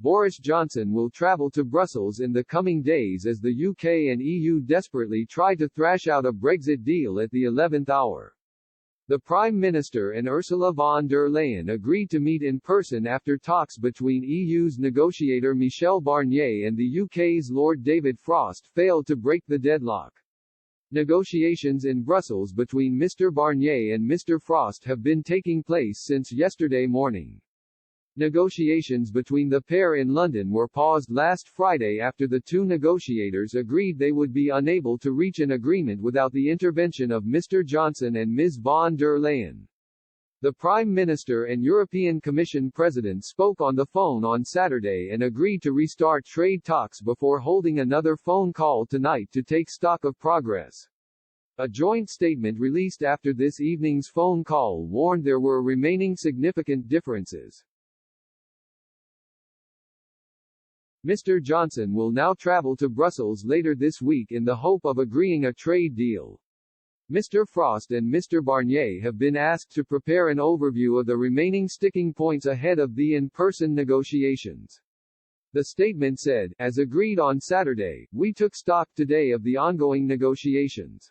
Boris Johnson will travel to Brussels in the coming days as the UK and EU desperately try to thrash out a Brexit deal at the 11th hour. The Prime Minister and Ursula von der Leyen agreed to meet in person after talks between EU's negotiator Michel Barnier and the UK's Lord David Frost failed to break the deadlock. Negotiations in Brussels between Mr. Barnier and Mr. Frost have been taking place since yesterday morning. Negotiations between the pair in London were paused last Friday after the two negotiators agreed they would be unable to reach an agreement without the intervention of Mr. Johnson and Ms. von der Leyen. The Prime Minister and European Commission President spoke on the phone on Saturday and agreed to restart trade talks before holding another phone call tonight to take stock of progress. A joint statement released after this evening's phone call warned there were remaining significant differences. Mr. Johnson will now travel to Brussels later this week in the hope of agreeing a trade deal. Mr. Frost and Mr. Barnier have been asked to prepare an overview of the remaining sticking points ahead of the in-person negotiations. The statement said, "As agreed on Saturday, we took stock today of the ongoing negotiations.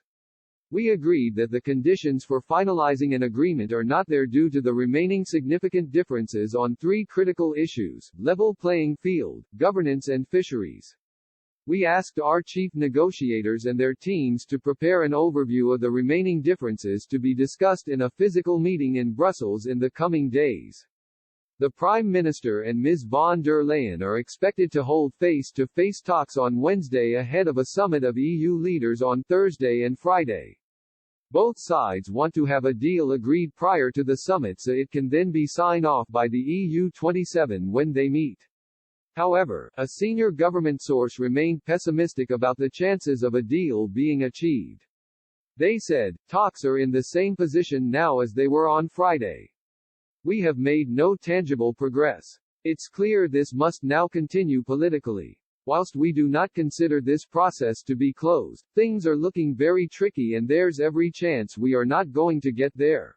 We agreed that the conditions for finalizing an agreement are not there due to the remaining significant differences on three critical issues: level playing field, governance and fisheries. We asked our chief negotiators and their teams to prepare an overview of the remaining differences to be discussed in a physical meeting in Brussels in the coming days." The Prime Minister and Ms. von der Leyen are expected to hold face-to-face talks on Wednesday ahead of a summit of EU leaders on Thursday and Friday. Both sides want to have a deal agreed prior to the summit so it can then be signed off by the EU 27 when they meet. However, a senior government source remained pessimistic about the chances of a deal being achieved. They said, "Talks are in the same position now as they were on Friday. We have made no tangible progress. It's clear this must now continue politically. Whilst we do not consider this process to be closed, things are looking very tricky and there's every chance we are not going to get there."